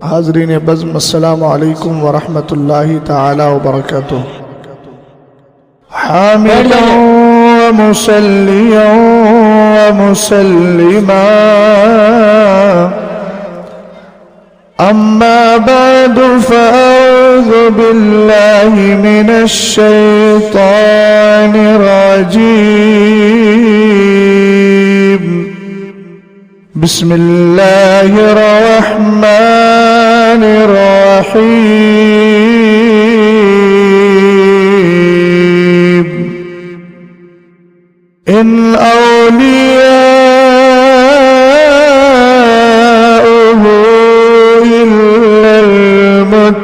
حاضرین بزم السلام علیکم ورحمۃ اللہ تعالی وبرکاتہ۔ حامدا ومصلیا ومسلما اما بعد فاعوذ باللہ من الشیطان الرجیم بسم اللہ الرحمن الرحیم ان اولیاؤہ الا المتقون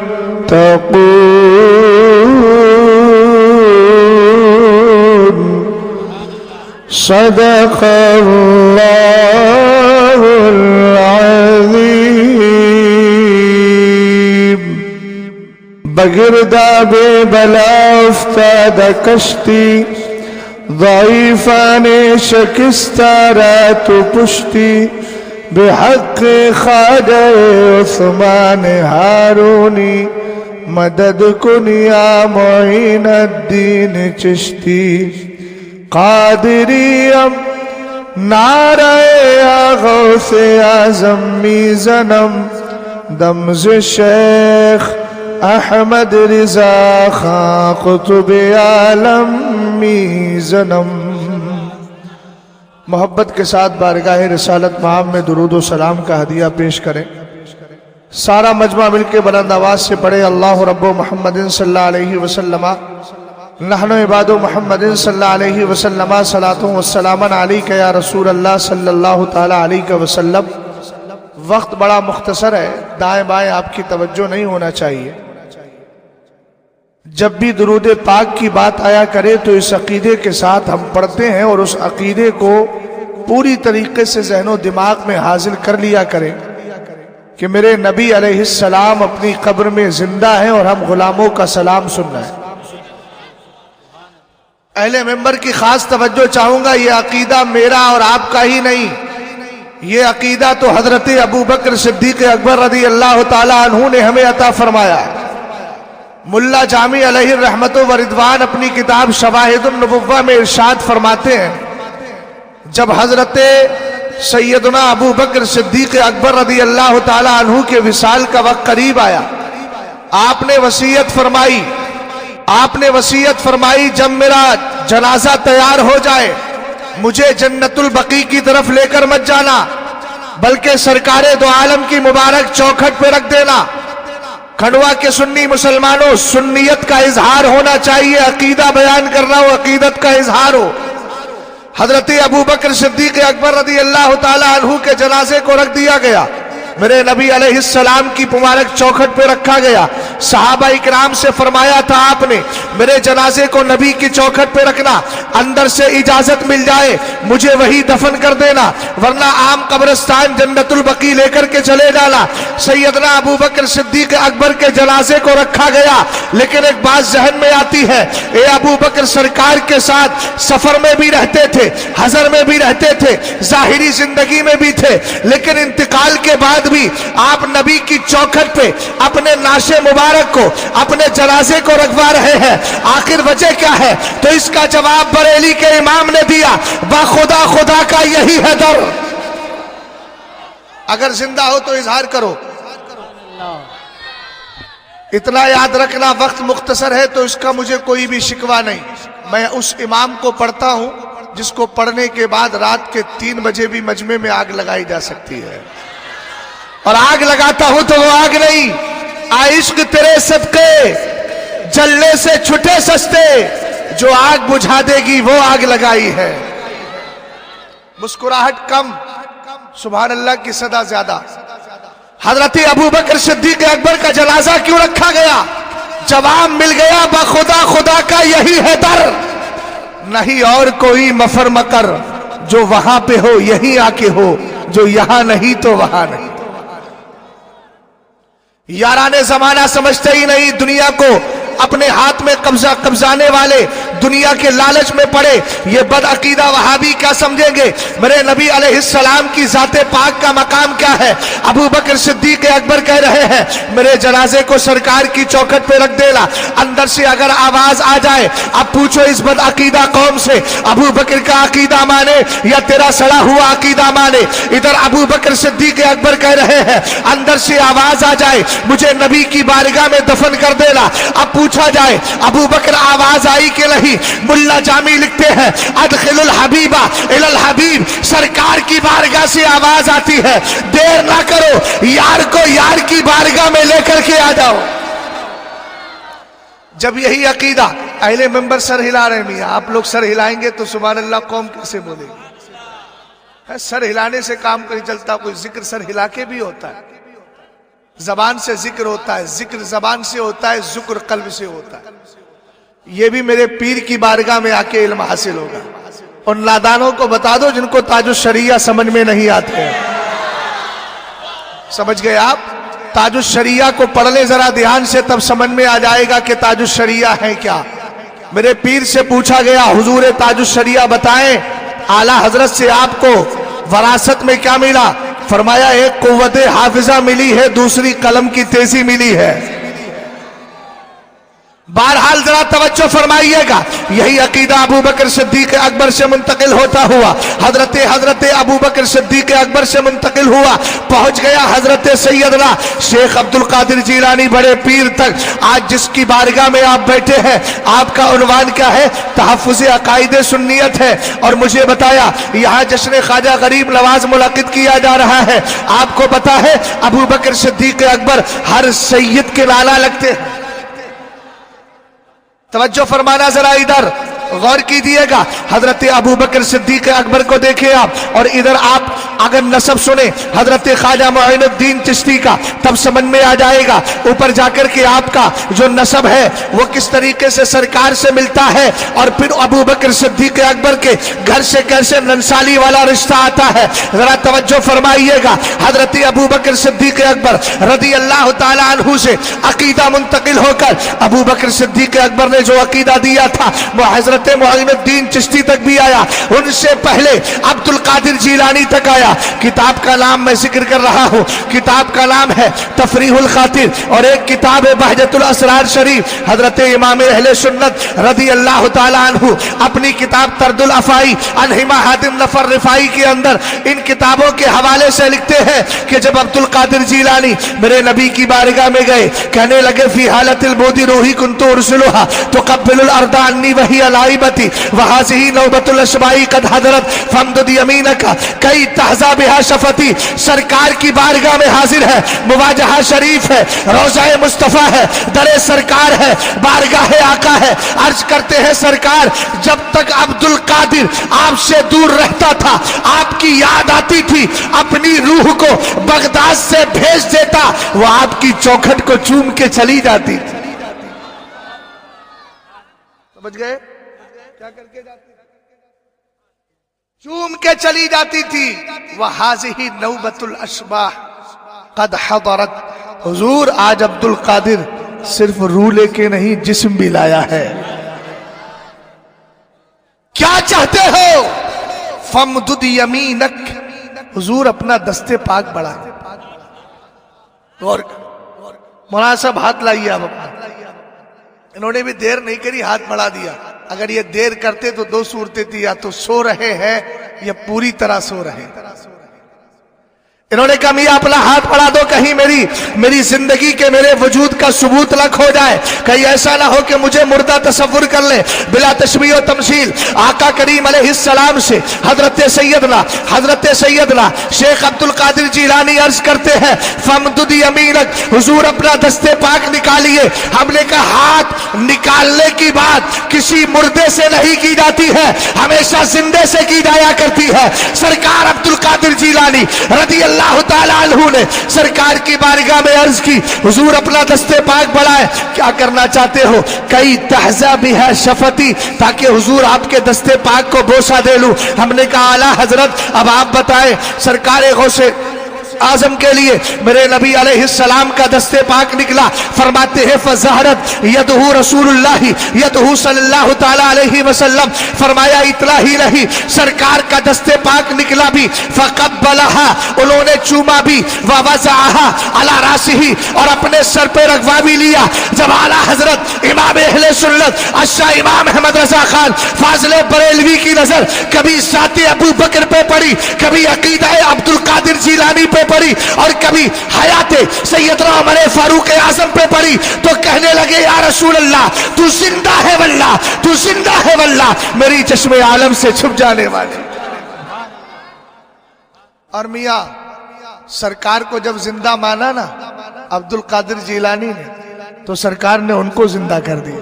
صدق اللہ العظیم۔ بگرداب بلا افتاد کشتی، ضعیفان شکستہ رات پشتی، بحق خواجہ عثمان ہارونی مدد کن یا معین الدین چشتی۔ قادریم نعرہ غوث اعظم می زنم، دمز شیخ احمد رضا خان قطب عالم می زنم۔ محبت کے ساتھ بارگاہ رسالت مآب میں درود و سلام کا ہدیہ پیش کریں۔ سارا مجمع مل کے بلند آواز سے پڑھے اللہ رب محمد صلی اللہ علیہ وسلم نحن عباد محمد صلی اللہ علیہ وسلم صلاۃ والسلام علیک یا رسول اللہ صلی اللہ تعالی علیہ وسلم۔ وقت بڑا مختصر ہے، دائیں بائیں آپ کی توجہ نہیں ہونا چاہیے۔ جب بھی درود پاک کی بات آیا کرے تو اس عقیدے کے ساتھ ہم پڑھتے ہیں اور اس عقیدے کو پوری طریقے سے ذہن و دماغ میں حاصل کر لیا کریں کہ میرے نبی علیہ السلام اپنی قبر میں زندہ ہیں اور ہم غلاموں کا سلام سننا ہے۔ اہل ممبر کی خاص توجہ چاہوں گا، یہ عقیدہ میرا اور آپ کا ہی نہیں، یہ عقیدہ تو حضرت ابو بکر صدیق اکبر رضی اللہ تعالی عنہ نے ہمیں عطا فرمایا ہے۔ ملا جامی علیہ الرحمت و رضوان اپنی کتاب شواہد النبوہ میں ارشاد فرماتے ہیں، جب حضرت سیدنا ابو بکر صدیق اکبر رضی اللہ تعالی عنہ کے وصال کا وقت قریب آیا، آپ نے وصیت فرمائی جب میرا جنازہ تیار ہو جائے مجھے جنت البقیع کی طرف لے کر مت جانا، بلکہ سرکار دو عالم کی مبارک چوکھٹ پہ رکھ دینا۔ کھنڈوا کے سنی مسلمانوں، سنیت کا اظہار ہونا چاہیے، عقیدہ بیان کرنا ہو، عقیدت کا اظہار ہو۔ حضرت ابو بکر صدیق اکبر رضی اللہ تعالی عنہ کے جنازے کو رکھ دیا گیا، میرے نبی علیہ السلام کی مبارک چوکھٹ پہ رکھا گیا۔ صحابہ اکرام سے فرمایا تھا آپ نے میرے جنازے کو نبی کی چوکھٹ پہ رکھنا، اندر سے اجازت مل جائے مجھے وہی دفن کر دینا، ورنہ عام قبرستان جنت البقیع لے کر کے چلے جانا۔ سیدنا ابو بکر صدیق اکبر کے جنازے کو رکھا گیا، لیکن ایک بات ذہن میں آتی ہے، اے ابو بکر سرکار کے ساتھ سفر میں بھی رہتے تھے، حضر میں بھی رہتے تھے، ظاہری زندگی میں بھی تھے، لیکن انتقال کے بعد بھی آپ نبی کی چوکھٹ پہ اپنے نعش مبارک کو، اپنے جنازے کو رکھوا رہے ہیں، آخر وجہ کیا ہے؟ تو اس کا جواب بریلی کے امام نے دیا، با خدا خدا کا یہی ہے در۔ اگر زندہ ہو تو اظہار کرو۔ اتنا یاد رکھنا، وقت مختصر ہے تو اس کا مجھے کوئی بھی شکوہ نہیں، میں اس امام کو پڑھتا ہوں جس کو پڑھنے کے بعد رات کے 3 بجے بھی مجمع میں آگ لگائی جا سکتی ہے، اور آگ لگاتا ہوں تو وہ آگ نہیں، عشق تیرے صدقے جلنے سے چھٹے سستے، جو آگ بجھا دے گی وہ آگ لگائی ہے۔ مسکراہٹ کم، سبحان اللہ کی صدا زیادہ۔ حضرت ابو بکر صدیق اکبر کا جنازہ کیوں رکھا گیا؟ جواب مل گیا، بخدا خدا کا یہی ہے در، نہیں اور کوئی مفر مکر، جو وہاں پہ ہو یہیں آ کے ہو، جو یہاں نہیں تو وہاں نہیں۔ یارانے زمانہ سمجھتے ہی نہیں دنیا کو، اپنے ہاتھ میں قبضانے والے दुनिया के लालच में पड़े, ये बदअकीदा वहाबी क्या समझेंगे? मेरे नबी अलैहिस्सलाम की ज़ाते पाक का मकाम क्या है? अबू बकर सिद्दीक अकबर कह रहे हैं मेरे जनाजे को सरकार की चौखट पे रख देना। अंदर से अगर आवाज आ जाए, अब पूछो इस बदअकीदा कौम से अबू बकर का अकीदा माने या तेरा सड़ा हुआ अकीदा माने? इधर अबू बकर सिद्दीक अकबर कह रहे हैं अंदर से आवाज आ जाए मुझे नबी की बारगाह में दफन कर देना। अब पूछा जाए अबू बकर आवाज आई कि नहीं? मुल्ला जामी लिखते हैं अदखिलुल हबीबा इलल हबीब, सरकार की बारगाह से आवाज आती है, देर ना करो, यार को यार की बारगाह में लेकर के आ जाओ। जब यही अकीदा अहले मेंबर सर हिला रहे, मियां आप लोग सर हिलाएंगे तो सुभान अल्लाह कौम कैसे बोलेगी? सर हिलाने से काम नहीं चलता, कोई जिक्र सर हिला के भी होता है। जबान से जिक्र होता है, जिक्र जबान से होता है, जुक्र कल्ब से होता है। ये भी मेरे पीर की बारगाह में आके इल्म हासिल होगा। और नादानों को बता दो जिनको ताजुश शरिया समझ में नहीं आते हैं। समझ गए आप? ताजुश शरिया को पढ़ ले जरा ध्यान से, तब समझ में आ जाएगा कि ताजुश शरिया है क्या। मेरे पीर से पूछा गया हुजूर ताजुश शरिया बताएं, आला हजरत से आपको वरासत में क्या मिला? फरमाया एक कुव्वत हाफिजा मिली है, दूसरी कलम की तेजी मिली है। बहरहाल जरा तवज्जो फरमाइएगा, यही अकीदा अबू बकर सिद्दीक अकबर से मुंतकिल होता हुआ हजरत अबू बकर सिद्दीक अकबर से मुंतकिल हुआ, पहुंच गया हजरत सैयदना शेख अब्दुल कादिर जिलानी बड़े पीर तक। आज जिसकी बारगाह में आप बैठे हैं, आपका उन्वान क्या है? तहफ़्फ़ुज़ अक़ाइद सुन्नियत है। और मुझे बताया यहाँ जश्न ख्वाजा गरीब नवाज मुनक़िद किया जा रहा है। आपको पता है अबू बकर सिद्दीक अकबर हर सैयद के लाला लगते हैं। तवज्जो फरमाना जरा, इधर गौर कीजिएगा। हजरत अबू बकर सिद्दीक अकबर को देखिए आप, और इधर आप अगर नसब सुने हजरत ख्वाजा मुइनुद्दीन चिश्ती का, तब समझ में आ जाएगा ऊपर जाकर के आपका जो नसब है वो किस तरीके से सरकार से मिलता है। और फिर अबू बकर सिद्दीक अकबर के घर से कैसे नंसाली वाला रिश्ता आता है। जरा तवज्जो फरमाइएगा। हजरत अबू बकर सिद्दीक अकबर रदी अल्लाह ताला अन्हु से अकीदा मुंतकिल होकर अबू बकर सिद्दीक अकबर ने जो अकीदा दिया था वो हजरत मुइनुद्दीन चिश्ती तक भी आया। उनसे पहले अब्दुल कादिर जिलानी तक आया। किताब का नाम मैं जिक्र कर रहा हूँ, किताब का नाम है तफरीहुल खातिर, और एक किताब है बहजतुल असरार शरीफ। हजरत इमाम अहले सुन्नत रदी अल्लाह ताला अन्हु अपनी किताब तरदुल अफाई अनहिमा हातिम नफर रिफाई के अंदर इन किताबों के हवाले से लिखते हैं कि जब अब्दुल कादिर जिलानी मेरे नबी की बारगाह में गए, कहने लगे फी हालतिल बोदी रूही कुन्तु उरसुलुहा तुक़ब्बिलुल अर्दा अन्नी वही अलाइबती वहाज़िही नौबतुल अशबाई कद हदरत फमदुद यमीनका कई तहज़ा बिहा शफती। सरकार की बारगाह में हाजिर है, मुवाजहा शरीफ है, रोज़ा मुस्तफ़ा है, दरे सरकार है, बारगाह आका है। अर्ज करते हैं सरकार, जब तक अब्दुल कादिर आपसे दूर रहता था, आपकी याद आती थी, अपनी रूह को बगदाद से भेज देता, वो आपकी चौखट को चूम के चली जाती थी। समझ गए? क्या करके जाती? चूम के चली जाती थी। वहाज़िही नौबतुल अशबाह कद हदरत। हुजूर आज अब्दुल कादिर सिर्फ रूह लेके नहीं जिस्म भी लाया है। क्या चाहते हो? फमदुद यमीनक, हुजूर अपना दस्ते पाक बढ़ा। और मौलाना साहब हाथ लाइए आप अपना। इन्होंने भी देर नहीं करी, हाथ बढ़ा दिया। अगर ये देर करते तो दो सूरतें थी, या तो सो रहे हैं या पूरी तरह सो रहे हैं। इन्होंने कहा मियां अपना हाथ बढ़ा दो, कहीं मेरी जिंदगी के मेरे वजूद का सबूत लग हो जाए, कहीं ऐसा ना हो कि मुझे मुर्दा तसव्वुर कर ले। बिला तशबीह और तमसील आका करीम अलैहिस्सलाम से हजरत सैयदना शेख अब्दुल कादिर जिलानी अर्ज करते हैं फमदुद यमीनक, हुजूर अपना दस्ते पाक निकालिए। हमने कहा हाथ निकालने की बात किसी मुर्दे से नहीं की जाती है, हमेशा जिंदे से की जाया करती है। सरकार अब्दुल कादिर जिलानी रदी अल्लाह ताला अन्हु ने सरकार की बारगाह में अर्ज की, हुजूर अपना दस्ते पाक बढ़ाए। क्या करना चाहते हो? कई तहज़ा बिहा शफती, ताकि हुजूर आपके दस्ते पाक को बोसा दे लूं। हमने कहा आला हजरत अब आप बताएं। सरकार आजम के लिए मेरे नबी अलैहिस्सलाम का दस्ते पाक निकला। फरमाते हैं फज़हरत यदहु रसूलुल्लाह यदहु सल्लल्लाहु ताला अलैहि वसल्लम, फरमाया इतना ही नहीं, सरकार का दस्ते पाक निकला भी। फ़क़ब्बलहा, उन्होंने चूमा भी। ववज़अहा अला रासिही, और अपने सर पे रखवा भी लिया। जब आला हजरत इमाम अहले सुन्नत अशा इमाम अहमद रजा खान फाज़िले बरेलवी की नजर कभी साथी अबू बकर पे पड़ी, कभी अकीदा अब्दुल कादिर जिलानी पे पड़ी, और कभी हयाते सैयदना उमर फारूक आजम पे पड़ी, तो कहने लगे या रसूल अल्लाह, तू जिंदा है वल्लाह, तू जिंदा है वल्लाह, मेरी चश्मे आलम से छुप जाने वाले। और मियां सरकार को जब जिंदा माना ना अब्दुल कादिर जिलानी ने, तो सरकार ने उनको जिंदा कर दिया।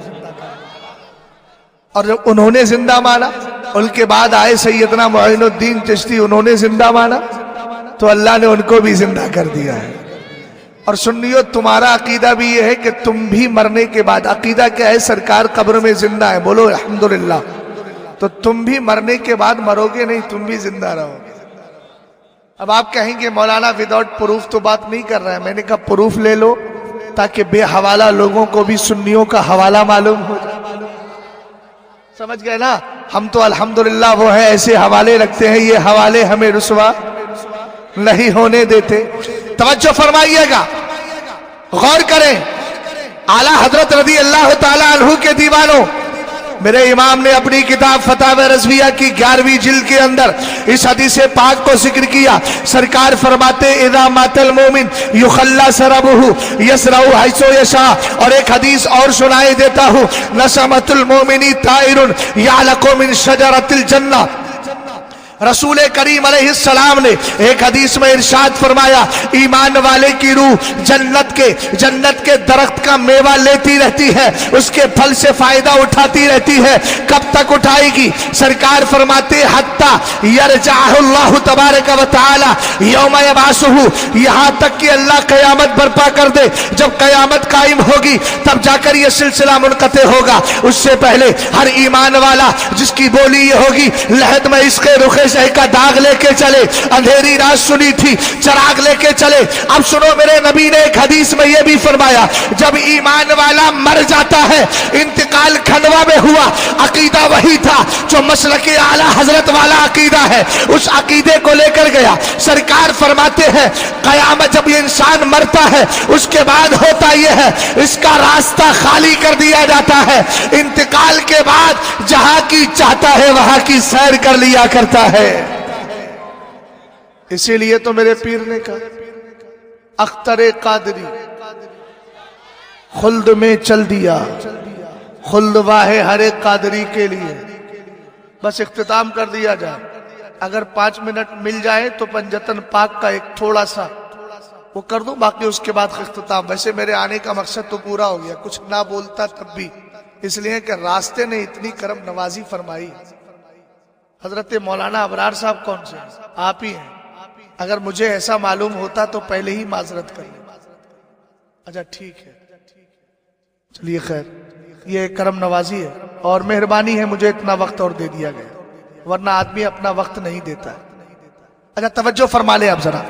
और जब उन्होंने जिंदा माना, उनके बाद आए सैयदना मोइनुद्दीन चिश्ती, उन्होंने जिंदा माना, तो अल्लाह ने उनको भी जिंदा कर दिया है। और सुन्नियों, तुम्हारा अकीदा भी ये है कि तुम भी मरने के बाद, अकीदा क्या है, सरकार कब्र में जिंदा है, बोलो अल्हम्दुलिल्लाह, तो तुम भी मरने के बाद मरोगे नहीं, तुम भी जिंदा रहोगे। अब आप कहेंगे मौलाना विदाउट प्रूफ तो बात नहीं कर रहा है। मैंने कहा प्रूफ ले लो, ताकि बेहवाला लोगों को भी सुन्नियों का हवाला मालूम हो जाए। समझ गए ना? हम तो अल्हम्दुलिल्लाह वो है, ऐसे हवाले रखते हैं, ये हवाले हमें रुसवा नहीं होने देते। तवज्जो फरमाइएगा, गौर करें। आला हजरत रज़ी अल्लाह ताला अन्हु के दीवानों, मेरे इमाम ने अपनी किताब फतावा रज़विया की 11वीं जिल्द के अंदर इस हदीस पाक को जिक्र किया। सरकार फरमाते इज़ा मातल मोमिन युखल्ला सरबहु यसरउ हैसो यशा। और एक हदीस और सुनाई देता हूँ, नसमतुल मोमिनी ताइरुन यालकु मिन शजरतिल जन्नह। रसूल करीम अलैहिस्सलाम ने एक हदीस में इरशाद फरमाया, ईमान वाले की रूह जन्नत के दरख्त का मेवा लेती रहती है, उसके फल से फायदा उठाती रहती है। कब तक उठाएगी? सरकार फरमाते हत्ता यरजअहुल्लाहु तबारक व तआला यौम यबासुहु, यहाँ तक कि अल्लाह कयामत बर्पा कर दे। जब कयामत कायम होगी तब जाकर यह सिलसिला मुनक़ते होगा। उससे पहले हर ईमान वाला जिसकी बोली ये होगी, लहद में इसके रुखे शह का दाग लेके चले, अंधेरी रात सुनी थी, चराग लेके चले। अब सुनो, मेरे नबी ने एक हदीस में यह भी फरमाया, जब ईमान वाला मर जाता है, इंतकाल खनवा में हुआ, अकीदा वही था जो मसलके आला हजरत वाला अकीदा है, उस अकीदे को लेकर गया। सरकार फरमाते हैं कयामत जब ये इंसान मरता है, उसके बाद होता यह है, इसका रास्ता खाली कर दिया जाता है। इंतकाल के बाद जहां की चाहता है वहां की सैर कर लिया करता है। इसीलिए तो मेरे पीर ने कहा, अख्तरे कादरी खुल्द में चल दिया, खुल्द वाहे हर एक कादरी के लिए। बस इख्तिताम कर दिया जाए, अगर 5 मिनट मिल जाए तो पंजतन पाक का एक थोड़ा सा वो कर दूं, बाकी उसके बाद इख्तिताम। वैसे मेरे आने का मकसद तो पूरा हो गया, कुछ ना बोलता तब भी, इसलिए कि रास्ते ने इतनी करम नवाजी फरमाई। हजरत मौलाना अबरार साहब कौन से? आप ही हैं। अगर मुझे ऐसा मालूम होता तो पहले ही माजरत कर ले। अच्छा ठीक है, चलिए खैर, ये करम नवाजी है और मेहरबानी है, मुझे इतना वक्त और दे दिया गया, वरना आदमी अपना वक्त नहीं देता है। अच्छा तवज्जो फरमा ले आप जरा।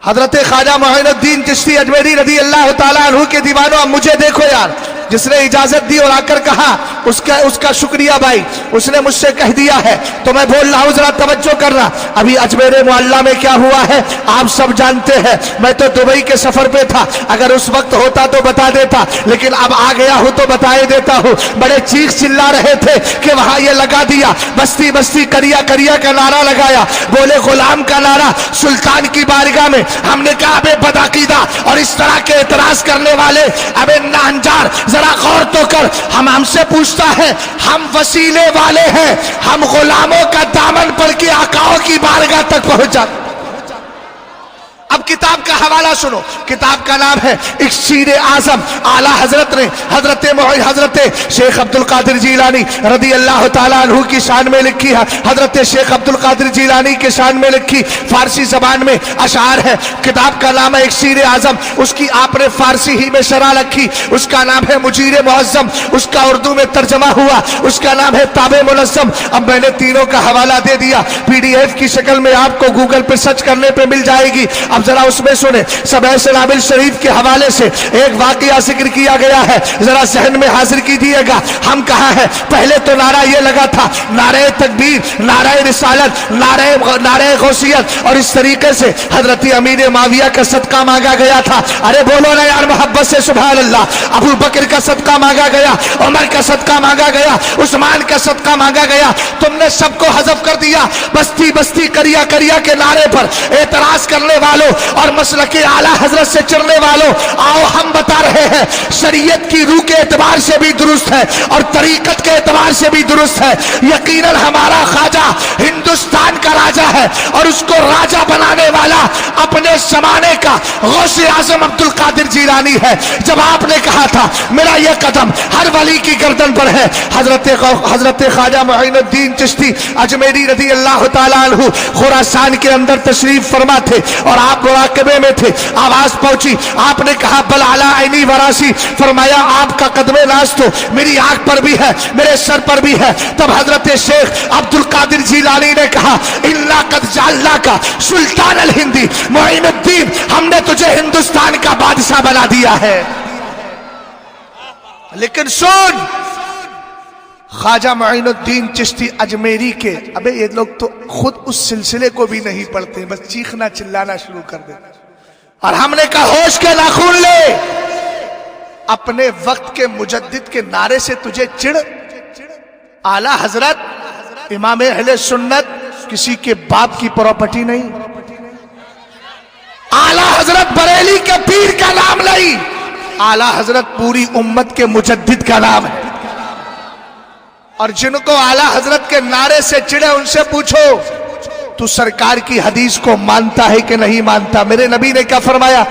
हजरत ख्वाजा मोइनुद्दीन चिश्ती अजमेरी रज़ी अल्लाह ताला अन्हु के दीवानों, अब मुझे देखो यार, जिसने इजाजत दी और आकर कहा उसका शुक्रिया भाई, उसने मुझसे कह दिया है तो मैं बोल रहा हूं, जरा तवज्जो करना। अभी अजमेर मोहल्ला में क्या हुआ है आप सब जानते हैं। मैं तो दुबई के सफर पे था, अगर उस वक्त होता तो बता देता, लेकिन अब आ गया हूं तो बताए देता हूं। बड़े चीख चिल्ला रहे थे कि वहां ये लगा दिया, बस्ती बस्ती करिया करिया का नारा लगाया, बोले गुलाम का नारा सुल्तान की बारगाह में। हमने कहा अबे बदअकीदा और इस तरह के एतराज करने वाले, अबे नाहंजार जरा गौर तो कर, हमसे पूछता है, हम वसीले वाले हैं, हम गुलामों का दामन पड़ के आकाओं की बारगाह तक पहुंचा। اب کتاب کا حوالہ سنو، کتاب کا نام ہے اکسیر اعظم، اعلیٰ حضرت نے حضرت شیخ عبد القادر جیلانی رضی اللہ تعالیٰ عنہ کی شان میں لکھی ہے، حضرت شیخ عبد القادر جیلانی کے شان میں لکھی فارسی زبان میں اشعار ہے، کتاب کا نام ہے اکسیر اعظم، اس کی آپ نے فارسی ہی میں شرح لکھی، اس کا نام ہے مجیر معظم، اس کا اردو میں ترجمہ ہوا، اس کا نام ہے تاب منظم۔ اب میں نے تینوں کا حوالہ دے دیا، پی ڈی ایف کی شکل میں آپ کو گوگل پہ سرچ کرنے پہ مل جائے گی۔ اب ذرا اس میں سنیں، سبع سنابل شریف کے حوالے سے ایک واقعہ ذکر کیا گیا ہے، ذرا ذہن میں حاضر کیجیے گا۔ ہم کہاں ہیں؟ پہلے تو نعرہ یہ لگا تھا، نعرہ تکبیر، نعرہ رسالت، نعرہ غوثیت، اور اس طریقے سے حضرت امیر معاویہ کا صدقہ مانگا گیا تھا۔ ارے بولو نا یار محبت سے سبحان اللہ۔ ابو بکر کا صدقہ مانگا گیا، عمر کا صدقہ مانگا گیا، عثمان کا صدقہ مانگا گیا۔ تم نے سب کو حذف کر دیا، بستی بستی کریا کریا کے نعرے پر اعتراض کرنے والوں اور مسلک اعلیٰ حضرت سے چڑھنے والوں، آؤ ہم بتا رہے ہیں شریعت کی روح کے اعتبار سے بھی درست ہے اور طریقت کے اعتبار سے بھی درست ہے۔ یقیناً ہمارا خواجہ ہندوستان کا راجہ ہے اور اس کو راجہ بنانے والا اپنے زمانے کا غوث اعظم عبد القادر جیلانی ہے۔ جب آپ نے کہا تھا میرا یہ قدم ہر ولی کی گردن پر ہے، حضرت خواجہ معین الدین چشتی اجمیری رضی اللہ تعالیٰ عنہ خراسان کے اندر تشریف فرما تھے اور آپ مراقبے میں تھے، آواز پہنچی، آپ نے کہا بل علی عینی وراسی، فرمایا آپ کا قدم ناز تو میری آنکھ پر بھی ہے، میرے سر پر بھی ہے۔ تب حضرت شیخ عبد القادر جیلانی نے کہا انا قد جعلناک سلطان الہندی، معین الدین ہم نے تجھے ہندوستان کا بادشاہ بنا دیا ہے۔ لیکن سن، خواجہ معین الدین چشتی اجمیری کے، ابے یہ لوگ تو خود اس سلسلے کو بھی نہیں پڑھتے، بس چیخنا چلانا شروع کر دیتے، اور ہم نے کہا ہوش کے ناخن لے، اپنے وقت کے مجدد کے نعرے سے تجھے چڑ؟ اعلیٰ حضرت امام اہل سنت کسی کے باپ کی پراپرٹی نہیں، اعلیٰ حضرت بریلی کے پیر کا نام نہیں، اعلیٰ حضرت پوری امت کے مجدد کا نام ہے۔ اور جن کو اعلیٰ حضرت کے نعرے سے چڑھے ان سے پوچھو تو سرکار کی حدیث کو مانتا ہے کہ نہیں مانتا؟ میرے نبی نے کیا فرمایا؟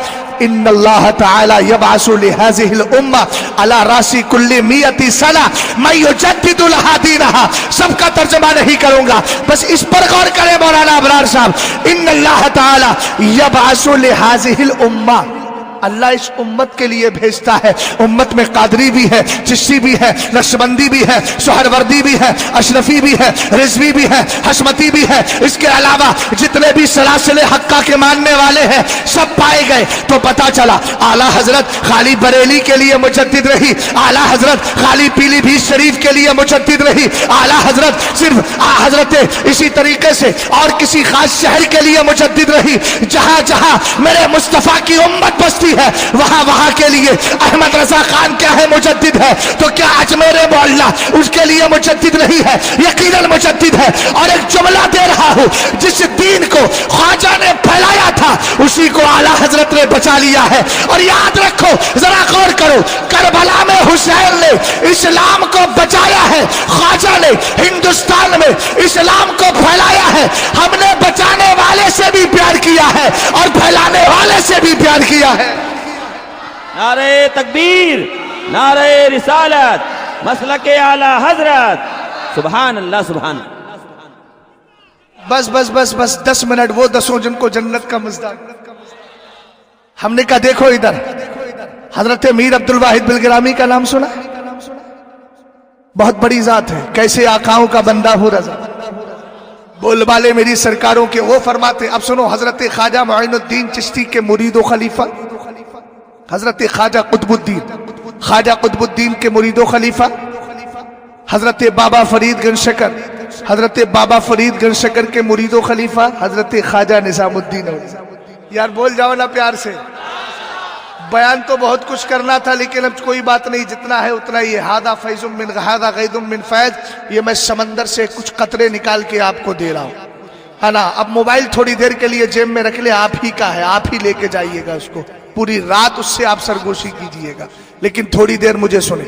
ان اللہ تعالی یبعث لہذه الامہ علی راس کل 100 سنہ من یجدد لها دینہا۔ سب کا ترجمہ نہیں کروں گا، بس اس پر غور کریں مولانا ابرار صاحب۔ ان اللہ تعالی یبعث لہذه الامہ، اللہ اس امت کے لیے بھیجتا ہے۔ امت میں قادری بھی ہے، چشتی بھی ہے، نقشبندی بھی ہے، سہروردی بھی ہے، اشرفی بھی ہے، رضوی بھی ہے، حشمتی بھی ہے، اس کے علاوہ جتنے بھی سلاسل حقہ کے ماننے والے ہیں سب پائے گئے۔ تو پتا چلا اعلیٰ حضرت خالی بریلی کے لیے مجدد رہی، اعلیٰ حضرت خالی پیلی بھیت شریف کے لیے مجدد رہی، اعلیٰ حضرت صرف حضرت اسی طریقے سے اور کسی خاص شہر کے لیے مجدد رہی۔ جہاں جہاں میرے مصطفیٰ کی امت بستی ہے وہاں کے لیے احمد رضا خان کیا ہے؟ مجدد ہے۔ تو کیا اجمیر محلہ اس کے لیے مجدد نہیں ہے؟ یقیناً مجدد ہے۔ اور ایک جملہ دے رہا ہوں، جس دین کو خواجہ نے پھیلایا تھا اسی کو اعلیٰ حضرت نے بچا لیا ہے۔ اور یاد رکھو، ذرا غور کرو، کربلا میں حسین نے اسلام کو بچایا ہے، خواجہ نے ہندوستان میں اسلام کو پھیلایا ہے۔ ہم نے بچانے والے سے بھی پیار کیا ہے اور پھیلانے والے سے بھی پیار کیا ہے۔ نعرہ تکبیر، نعرہ رسالت، مسلک اعلیٰ حضرت، سبحان اللہ سبحان اللہ۔ بس بس بس بس 10 منٹ، وہ 10 جن کو جنت کا مزداق۔ ہم نے کہا دیکھو ادھر، حضرت میر عبد الواحد بلگرامی کا نام سنا؟ بہت بڑی ذات ہے، کیسے آقاؤں کا بندہ ہو رضا، بول بالے میری سرکاروں کے۔ وہ فرماتے، اب سنو، حضرت خواجہ معین الدین چشتی کے مرید و خلیفہ حضرت خواجہ قطب الدین کے مرید و خلیفہ حضرت بابا فرید گنج شکر، حضرت بابا فرید گنج شکر کے مرید و خلیفہ حضرت خواجہ نظام الدین۔ یار بول جاؤ نا پیار سے، بیان تو بہت کچھ کرنا تھا لیکن اب کوئی بات نہیں، جتنا ہے اتنا ہی ہے۔ ہادہ فیض من ہادہ غید من فیض، یہ میں سمندر سے کچھ قطرے نکال کے آپ کو دے رہا ہوں، ہے نا۔ اب موبائل تھوڑی دیر کے لیے جیب میں رکھ لے، آپ ہی کا ہے، آپ ہی لے کے جائیے گا اس کو، پوری رات اس سے آپ سرگوشی کیجئے گا، لیکن تھوڑی دیر مجھے سنیں۔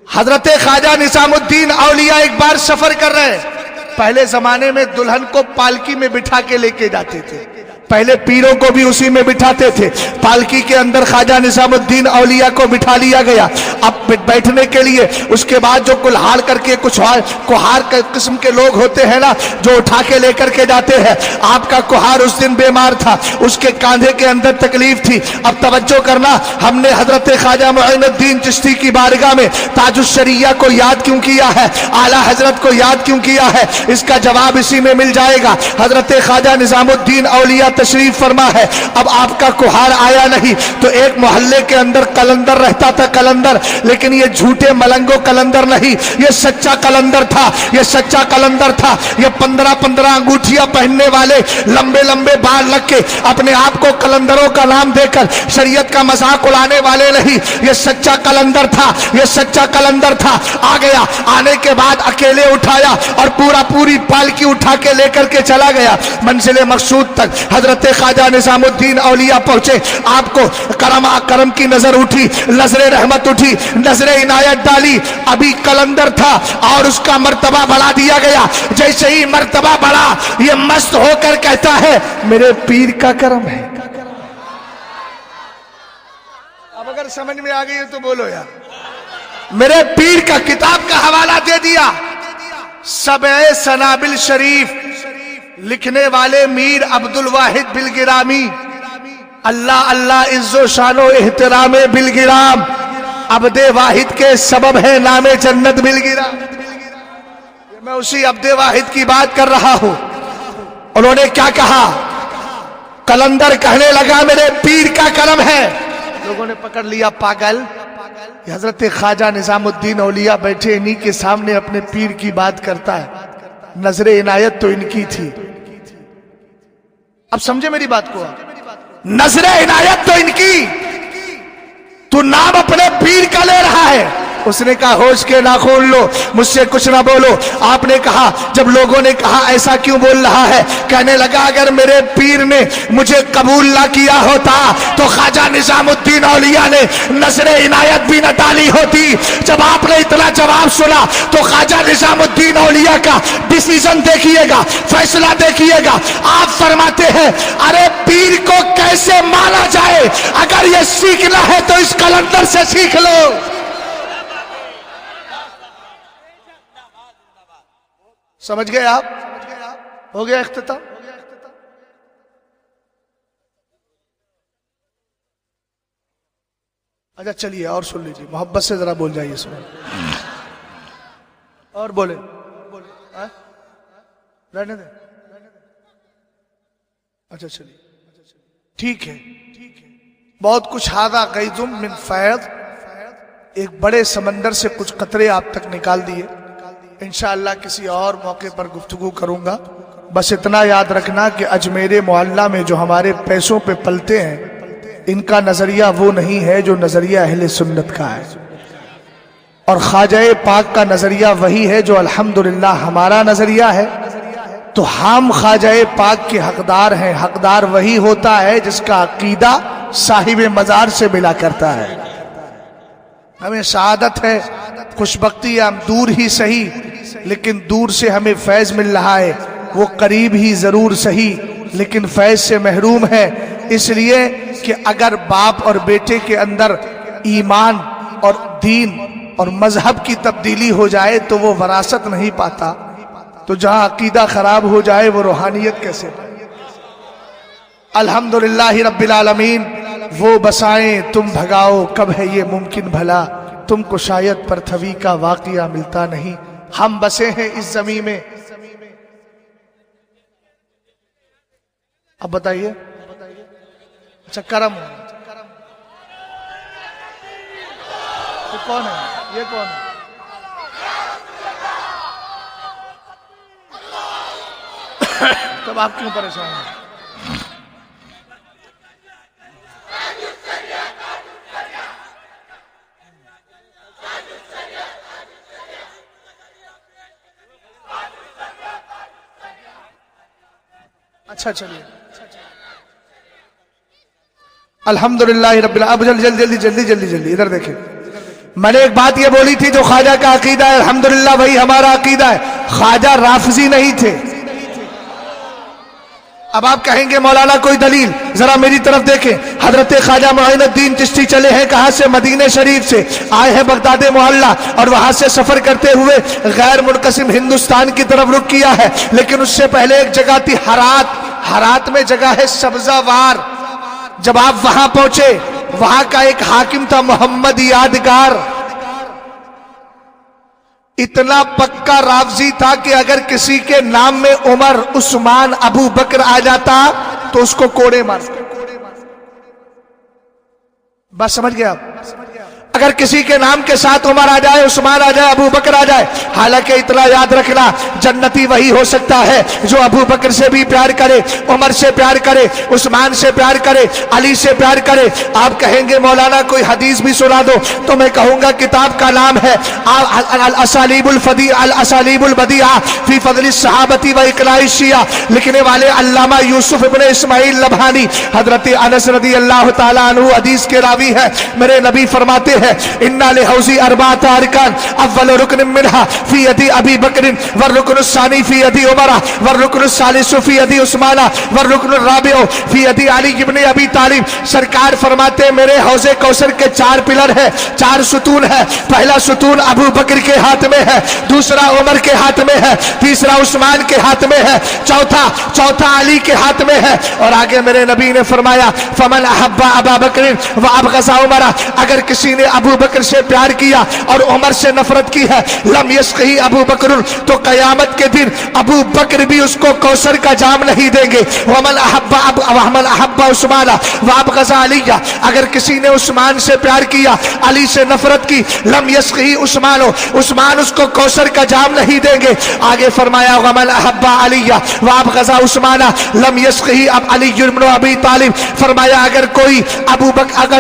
حضرت خواجہ نظام الدین اولیاء ایک بار سفر کر رہے ہیں۔ پہلے زمانے میں دلہن کو پالکی میں بٹھا کے لے کے جاتے تھے، पहले पीरों को भी उसी में बिठाते थे, पालकी के अंदर ख्वाजा निजामुद्दीन औलिया को बिठा लिया गया अब बैठने के लिए। उसके बाद जो कुल्हाड़ करके कुछ कुहार किस्म के लोग होते हैं ना, जो उठा के लेकर के जाते हैं, आपका कुहार उस दिन बीमार था, उसके कांधे के अंदर तकलीफ थी। अब तवज्जो करना, हमने हजरत ख्वाजा मुईनुद्दीन चिश्ती की बारगाह में ताजुश शरिया को याद क्यों किया है, आला हजरत को याद क्यों किया है, इसका जवाब इसी में मिल जाएगा। हजरत ख्वाजा निजामुद्दीन औलिया तशरीफ फरमा है। अब आपका कुहार आया नहीं तो एक मोहल्ले के अंदर कलंदर रहता था, कलंदर, लेकिन ये झूठे मलंगो कलंदर नहीं, ये सच्चा कलंदर था, ये सच्चा कलंदर था। ये 15-15 अंगूठियां पहनने वाले, लंबे लंबे बाल रख के अपने आप को कलंदरों का नाम देकर शरीयत का मजाक उड़ाने वाले नहीं, ये सच्चा कलंदर था, ये सच्चा कलंदर था। आ गया, आने के बाद अकेले उठाया और पूरी पालकी उठा के लेकर के चला गया मंजिल मकसूद तक। हजरत ख्वाजा निजामुद्दीन औलिया पहुंचे, आपको करम की नजर उठी, नजर रहमत उठी, नजर इनायत डाली। अभी कलंदर था और उसका मर्तबा बढ़ा दिया गया। जैसे ही मर्तबा बढ़ा, ये मस्त होकर कहता है मेरे पीर का करम है। अब अगर समझ में आ गई है तो बोलो यार, मेरे पीर का किताब का हवाला दे दिया। सबए सनाबिल शरीफ लिखने वाले मीर अब्दुल वाहिद बिलगिरामी, अल्लाह अल्लाह इज्जो शानो एहतरामे बिलगिराम, अब्दे वाहिद के सबब है नामे जन्नत बिलगिराम। मैं उसी अब्दे वाहिद की बात कर रहा हूं। उन्होंने क्या कहा, कलंदर कहने लगा मेरे पीर का करम है। लोगों ने पकड़ लिया, पागल, हजरत ख्वाजा निजामुद्दीन औलिया बैठे, इन्हीं के सामने अपने पीर की बात करता है। नजर इनायत तो इनकी थी। अब समझे मेरी बात को, नजर इनायत तो इनकी, तू नाम अपने पीर का ले रहा है। उसने कहा होश के नाखून लो, मुझसे कुछ ना बोलो। आपने कहा, जब लोगों ने कहा ऐसा क्यों बोल रहा है, कहने लगा अगर मेरे पीर ने मुझे कबूल ना किया होता तो ख्वाजा निजामुद्दीन औलिया ने नजरे इनायत भी न डाली होती। जब आपने इतना जवाब सुना तो ख्वाजा निजामुद्दीन औलिया का डिसीजन देखिएगा, फैसला देखिएगा। आप फरमाते हैं अरे पीर को कैसे माना जाए, अगर ये सीखना है तो इस कलंदर से सीख लो। समझ गए आप? हो गया इख्तिताम? अच्छा चलिए और सुन लीजिए, मोहब्बत से जरा बोल जाइए इसमें और बोले रहने दे। अच्छा चलिए, ठीक है, बहुत कुछ। हादा गैजुम मिन फैद, एक बड़े समंदर से कुछ कतरे आप तक निकाल दिए। इंशाअल्लाह किसी और मौके पर गुफ्तगू करूंगा। बस इतना याद रखना कि अजमेर मोहल्ला में जो हमारे पैसों पे पलते हैं, इनका नजरिया वो नहीं है जो नजरिया अहले सुन्नत का है, और ख्वाजा पाक का नजरिया वही है जो अल्हम्दुलिल्लाह हमारा नजरिया है। तो हम ख्वाजा पाक के हकदार हैं। हकदार वही होता है जिसका अकीदा साहिब मजार से मिला करता है। हमें शहादत है, खुशबख्ती, हम दूर ही सही, लेकिन दूर से हमें फैज मिल रहा है। वो करीब ही जरूर सही, लेकिन फैज से महरूम है। इसलिए कि अगर बाप और बेटे के अंदर ईमान और दीन और मजहब की तब्दीली हो जाए तो वो वरासत नहीं पाता। तो जहां अकीदा खराब हो जाए वो रूहानियत कैसे पाए? अल्हम्दुलिल्लाह रब्बिल आलमीन, वो बसाएं तुम भगाओ, कब है ये मुमकिन भला, तुमको शायद परथवी का वाक़िया मिलता नहीं। हम बसे हैं इस ज़मीन में। अब बताइए, अच्छा करम ये कौन है? ये कौन है? तब आप क्यों परेशान हैं? अच्छा चलिए, अल्हम्दुलिल्लाह रब्बिल आलमीन। अब जल्दी इधर देखें। मैंने एक बात ये बोली थी, जो ख्वाजा का अकीदा है अल्हम्दुलिल्लाह वही हमारा अकीदा है। ख्वाजा राफजी नहीं थे, اب آپ کہیں گے مولانا کوئی دلیل، ذرا میری طرف دیکھیں. حضرت خواجہ معین الدین چشتی چلے ہیں کہاں سے؟ مدینہ شریف سے آئے ہیں بغداد معلیٰ، اور وہاں سے سفر کرتے ہوئے غیر منقسم ہندوستان کی طرف رخ کیا ہے. لیکن اس سے پہلے ایک جگہ تھی ہرات میں جگہ ہے سبزہ وار. جب آپ وہاں پہنچے، وہاں کا ایک حاکم تھا محمد یادگار. اتنا پکا رافضی تھا کہ اگر کسی کے نام میں عمر، عثمان، ابو بکر آ جاتا تو اس کو کوڑے مارتا. بس سمجھ گیا آپ؟ اگر کسی کے نام کے ساتھ عمر آ جائے، عثمان آ جائے، ابو بکر آ جائے، حالانکہ اتنا یاد رکھنا جنتی وہی ہو سکتا ہے جو ابو بکر سے بھی پیار کرے، عمر سے پیار کرے، عثمان سے پیار کرے، علی سے پیار کرے. آپ کہیں گے مولانا کوئی حدیث بھی سنا دو، تو میں کہوں گا کتاب کا نام ہے الاسالیب البدیعہ فی فضل الصحابہ و اقناع الشیعہ. لکھنے والے علامہ یوسف ابن اسماعیل لبھانی. حضرت انس رضی اللہ تعالیٰ عنہ حدیث کے راوی ہے. میرے نبی فرماتے ہیں اِنَّا لِحَوْزِي أَرْبَعَةَ أَرْكَانٍ أَوَّلُ رُكْنٍ مِّنْهَا فِي يَدِ أَبِي بَكْرٍ وَالرُّكْنُ الثَّانِي فِي يَدِ عُمَرَ وَالرُّكْنُ الثَّالِثُ فِي يَدِ عثمان وَالرُّكْنُ الرَّابِعُ فِي يَدِ عَلِيِّ بْنِ أَبِي طالب. سرکار فرماتے ہیں میرے حوض کوثر کے 4 پلر ہیں، 4 ستون ہیں. پہلا ستون ابو بکر کے ہاتھ میں ہے، دوسرا عمر کے ہاتھ میں ہے، تیسرا عثمان کے ہاتھ میں ہے، چوتھا علی کے ہاتھ میں ہے. اور آگے میرے نبی نے فرمایا فَمَنْ أَحَبَّ أَبَا بَكْرٍ وَأَبْغَضَ عُمَرَ. اگر کسی نے ابو بکر سے پیار کیا اور عمر سے نفرت کی ہے، لم یسقہی ابو بکر، تو قیامت کے دن ابو بکر بھی اس کو کوثر کا جام نہیں دیں گے. ومن احب عثمان وابغض علی. اگر کسی نے عثمان سے پیار کیا، علی سے نفرت کی، لم یسقہی عثمان اس کو کوثر کا جام نہیں دیں گے. آگے فرمایا ومن احب علی وابغض عثمان لم یسقہی علی بن ابی طالب. فرمایا اگر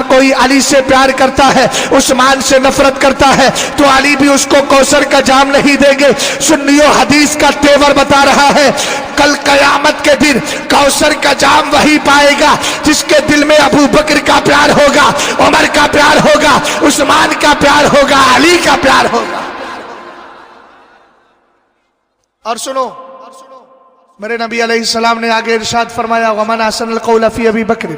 کوئی علی سے پیار کرتا ہے، عثمان سے نفرت کرتا ہے، تو علی بھی اس کو کوثر کا جام نہیں دیں گے. سنیو حدیث کا تیور بتا رہا ہے کل قیامت کے دن کوثر کا جام وہی پائے گا جس کے دل میں ابو بکر کا پیار ہوگا، عمر کا پیار ہوگا، عثمان کا پیار ہوگا، علی کا پیار ہوگا. اور سنو میرے نبی علیہ السلام نے آگے ارشاد فرمایا ومن احسن القول فی ابی بکر.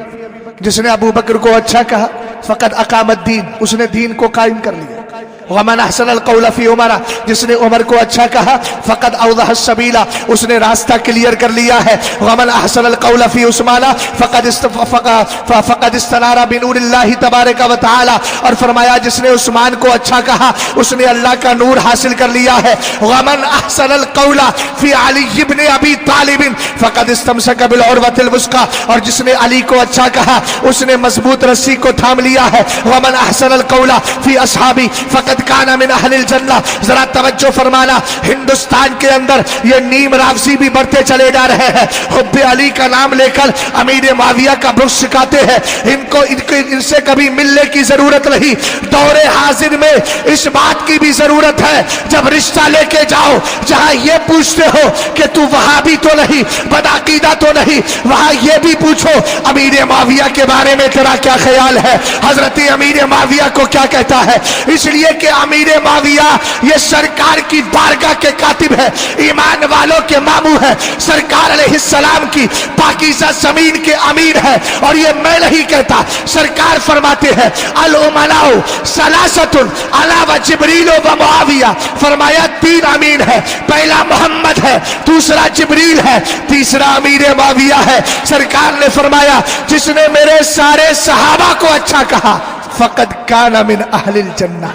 جس نے ابو بکر کو اچھا کہا فقد اقام الدین، اس نے دین کو قائم کر لیا. ومن احسن القول فی عمر. جس نے عمر کو اچھا کہا فقد اوضح السبیل، اس نے راستہ کلیئر کر لیا ہے. ومن احسن القول فی عثمان فقد استنار بنور اللہ تبارک و تعالی. اور فرمایا جس نے عثمان کو اچھا کہا اس نے اللہ کا نور حاصل کر لیا ہے. ومن احسن القول فی علی بن ابی طالب فقد استمسک بالعروۃ الوثقی. اور جس نے علی کو اچھا کہا اس نے مضبوط رسی کو تھام لیا ہے. ومن احسن القول فی اصحابی فقد کان من اہل الجنہ. ذرا توجہ فرمانا، ہندوستان کے اندر یہ نیم رافضی بھی بڑھتے چلے جا رہے ہیں. حب علی کا نام لے کر امیر معاویہ کا بغض سکھاتے ہیں. ان سے کبھی ملنے کی ضرورت نہیں. دور حاضر میں اس بات کی بھی ضرورت ہے جب رشتہ لے کے جاؤ، جہاں یہ پوچھتے ہو کہ تو وہابی تو نہیں، بدعقیدہ تو نہیں، وہاں یہ بھی پوچھو امیر معاویہ کے بارے میں تیرا کیا خیال ہے، حضرت امیر معاویہ کو کیا کہتا ہے. اس لیے کہ امیر معاویہ یہ سرکار کی بارگاہ کے کاتب ہے، ایمان والوں کے ماموں ہے، سرکار علیہ السلام کی پاکیزہ زمین کے امیر ہے. اور یہ میں نہیں کہتا، سرکار فرماتے ہیں الامناء ثلاثۃ الا وجبریل و معاویہ. فرمایا 3 امین ہے، پہلا محمد ہے، دوسرا جبریل ہے، تیسرا امیر معاویہ ہے. سرکار نے فرمایا جس نے میرے سارے صحابہ کو اچھا کہا فقد کان من اہل الجنہ،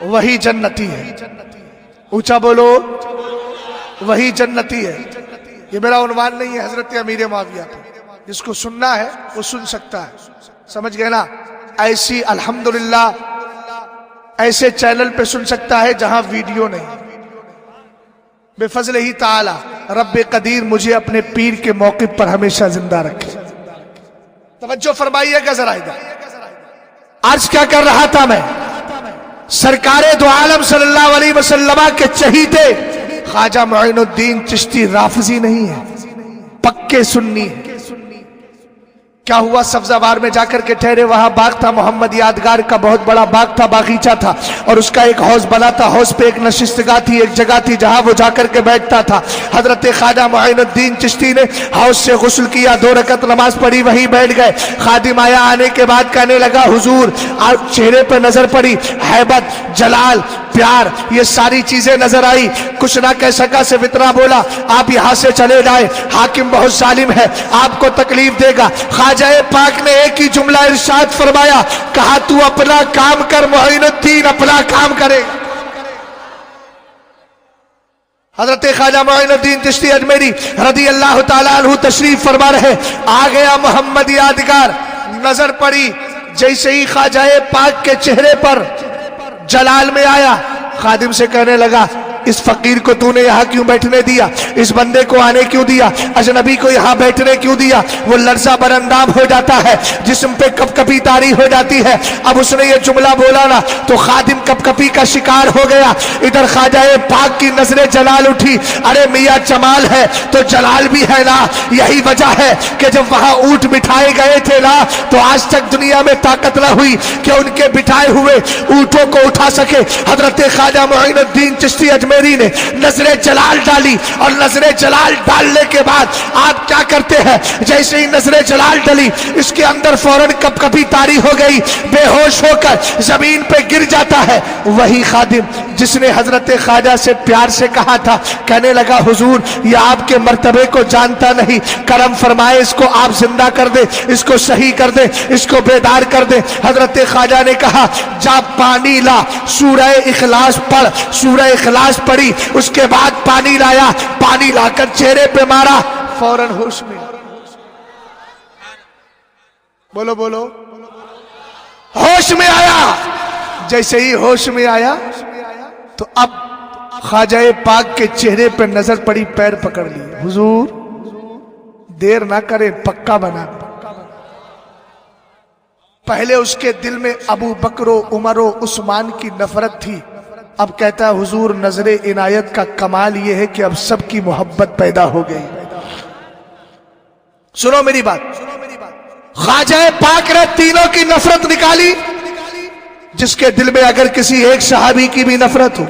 وہی جنتی ہے. اونچا بولو، وہی جنتی ہے. یہ میرا عنوان نہیں ہے حضرت امیر معاویہ کا، جس کو سننا ہے وہ سن سکتا ہے. سمجھ گئے نا؟ ایسی الحمدللہ ایسے چینل پہ سن سکتا ہے جہاں ویڈیو نہیں. بے فضل ہی تعالی رب قدیر مجھے اپنے پیر کے موقف پر ہمیشہ زندہ رکھے. توجہ فرمائیے گا ذرا ادھر. عرض کیا کر رہا تھا میں؟ سرکار دو عالم صلی اللہ علیہ وسلم کے چہیتے خواجہ معین الدین چشتی رافضی نہیں ہے، پکے سنی ہے. क्या हुआ, सब्जावार में जाकर के ठहरे, वहां बाग था, मोहम्मद यादगार का बहुत बड़ा बाग था, बागीचा था, और उसका एक हौज बना था। हौज पे एक नशिस्तगाह थी, एक जगह थी जहां वो जाकर के बैठता था। हजरत ख्वाजा मुइनुद्दीन चिश्ती ने हौज से गुस्ल किया, 2 रकत नमाज पढ़ी, वहीं बैठ गए। खादिम आया, आने के बाद कहने लगा, हुजूर आप चेहरे पर नजर पड़ी हैबत, जलाल, प्यार, ये सारी चीजें नजर आई, कुछ ना कह सका, सिर्फ इतना बोला, आप यहां से चले जाए, हाकिम बहुत जालिम है, आपको तकलीफ देगा। ख्वाजा पाक ने एक ही जुमला इरशाद फरमाया, कहा तू अपना काम कर, मुइनुद्दीन अपना काम करेगा। हजरत ख्वाजा मुइनुद्दीन चिश्ती अजमेरी रदी अल्लाह ताला अन्हु तशरीफ फरमा रहे। आ गया मोहम्मद यादगार, नजर पड़ी, जैसे ही ख्वाजा पाक के चेहरे पर जलाल में आया, खादिम से कहने लगा, इस फकीर को तूने यहाँ क्यों बैठने दिया, इस बंदे को आने क्यों दिया, अजनबी को यहाँ बैठने क्यों दिया। वो लर्जा बरंदाम हो जाता है, जिस्म पे कपकपी तारी हो जाती है। अब उसने ये जुमला बोला ना तो खादिम कपकपी का शिकार हो गया। इधर ख्वाजा पाक की नजरे जलाल उठी, अरे मियाँ जमाल है तो जलाल भी है ना। यही वजह है कि जब वहां ऊंट बिठाए गए थे ना, तो आज तक दुनिया में ताकत न हुई कि उनके बिठाए हुए ऊंटों को उठा सके। हजरत ख्वाजा मुइनुद्दीन चिश्ती मेरी ने नजरे जलाल डाली, और नजरे जलाल डालने के बाद आप क्या करते हैं, जैसे ही नजरे जलाल डली, इसके अंदर फौरन कपकपी तारी हो गई, बेहोश होकर जमीन पे गिर जाता है। वही खादिम जिसने हजरत ख्वाजा से प्यार से कहा था, कहने लगा, हुजूर ये आपके मर्तबे को जानता नहीं, करम फरमाए, इसको आप जिंदा कर दे, इसको सही कर दे, इसको बेदार कर दे। हजरत ख्वाजा ने कहा, जा पानी ला, सूरह इखलास पढ़। सूरह इखलास पढ़ी, उसके बाद पानी लाया, पानी लाकर चेहरे पे मारा, फौरन होश में। बोलो बोलो, होश में आया। जैसे ही होश में आया तो अब ख्वाजा पाक के चेहरे पे नजर पड़ी, पैर पकड़ लिए, हुजूर देर ना करे, पक्का बना। पहले उसके दिल में अबू बकरो, उमरो, उस्मान की नफरत थी, अब कहता है, हुजूर नजरे इनायत का कमाल यह है कि अब सबकी मोहब्बत पैदा हो गई। सुनो मेरी बात, ख्वाजा पाक ने तीनों की नफरत निकाली। जिसके दिल में अगर किसी एक सहाबी की भी नफरत हो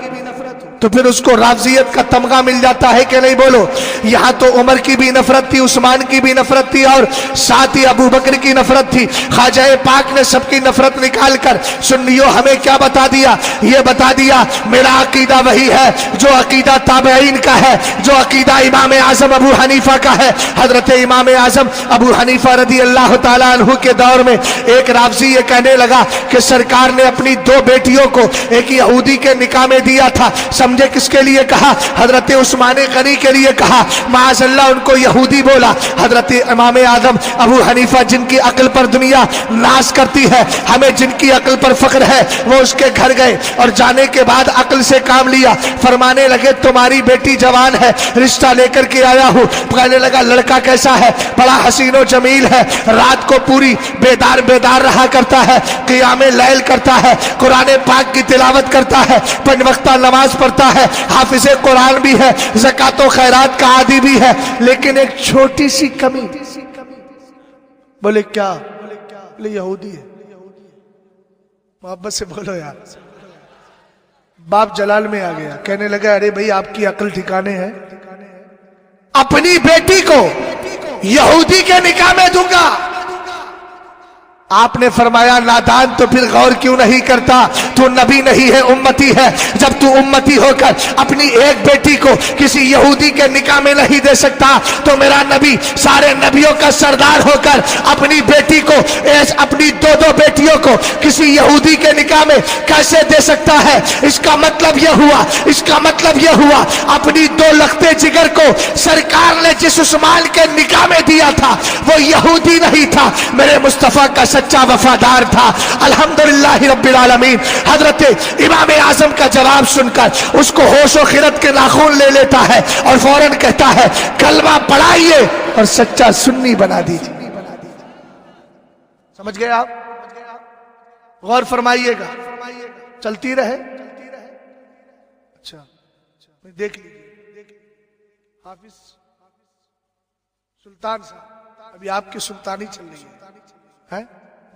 तो फिर उसको राफजियत का तमगा मिल जाता है कि नहीं, बोलो। यहां तो उमर की भी नफरत थी, उस्मान की भी नफरत थी, और साथ ही अबू बकर की नफरत थी। ख्वाजा पाक ने सबकी नफरत निकालकर सुन्नियों हमें क्या बता दिया, ये बता दिया, मेरा अकीदा वही है जो अकीदा ताबईन का है, जो अकीदा इमाम आजम अबू हनीफा का है। हजरत इमाम आजम अबू हनीफा रदी अल्लाह ताला अन्हु के दौर में एक राफजी ये कहने लगा कि सरकार ने अपनी 2 बेटियों को एक यहूदी के निकाह में दिया था। समझे किसके लिए कहा, हजरत उस्मान गनी के लिए कहा, माअज़ल्लाह उनको यहूदी बोला। हजरत इमाम आदम अबू हनीफा जिनकी अक्ल पर दुनिया नाश करती है, हमें जिनकी अक्ल पर फख्र है, वो उसके घर गए और जाने के बाद अक्ल से काम लिया। फरमाने लगे, तुम्हारी बेटी जवान है, रिश्ता लेकर के आया हूँ। कहने लगा, लड़का कैसा है, बड़ा हसीनो जमील है, रात को पूरी बेदार बेदार रहा करता है, क़ियामे लैल करता है, कुरान पाक की तिलावत करता है, 5 वक्ता नमाज पढ़ता है, हाफिज़े कुरान भी है, ज़कात व खैरात का आदी भी है, लेकिन एक छोटी सी कमी। बोले क्या, बोले यहूदी है। मोहब्बत से बोलो यार। बाप जलाल में आ गया, कहने लगा, अरे भाई आपकी अक्ल ठिकाने है, अपनी बेटी को यहूदी के निकाह में दूंगा। आपने फरमाया, नादान तो फिर गौर क्यों नहीं करता, तू नबी नहीं है, उम्मती है। जब तू उम्मती होकर अपनी एक बेटी को किसी यहूदी के निकाह में नहीं दे सकता, तो मेरा नबी सारे नबियों का सरदार होकर अपनी बेटी को, अपनी 2 बेटियों को किसी यहूदी के निकाह में कैसे दे सकता है। इसका मतलब यह हुआ, इसका मतलब यह हुआ, अपनी 2 लखते जिगर को सरकार ने जिस उस्मान के निकाह में दिया था वो यहूदी नहीं था, मेरे मुस्तफा का सच्चा वफादार था। अल्हम्दुलिल्लाह रब्बिल आलमीन। हजरत इमाम आजम का जवाब सुनकर उसको होशो खिरत के नाखून ले लेता है और फौरन कहता है, कलमा पढ़ाइए और सच्चा सुन्नी बना दीजिए। समझ गए आप? गौर फरमाइएगा, चलती रहे। अच्छा देख लीजिए, हाफिज सुल्तान साहब ابھی آپ کی سلطانی چل رہی ہے،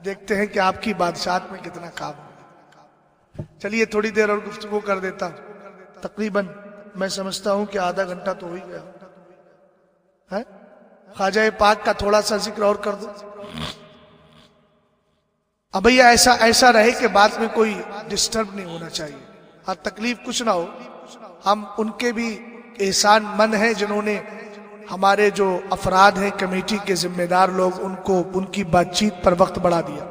دیکھتے ہیں کہ آپ کی بادشاہت میں کتنا کام ہو۔ چلیے تھوڑی دیر اور گفتگو کر دیتا ہوں، تقریباً میں سمجھتا ہوں کہ آدھا گھنٹہ تو ہو ہی گیا ہے۔ خواجہ پاک کا تھوڑا سا ذکر اور کر دو۔ اب بھیا ایسا رہے کہ بات میں کوئی ڈسٹرب نہیں ہونا چاہیے، ہاں تکلیف کچھ نہ ہو۔ ہم ان کے بھی احسان مند ہیں جنہوں نے ہمارے جو افراد ہیں کمیٹی کے ذمہ دار لوگ، ان کی بات چیت پر وقت بڑھا دیا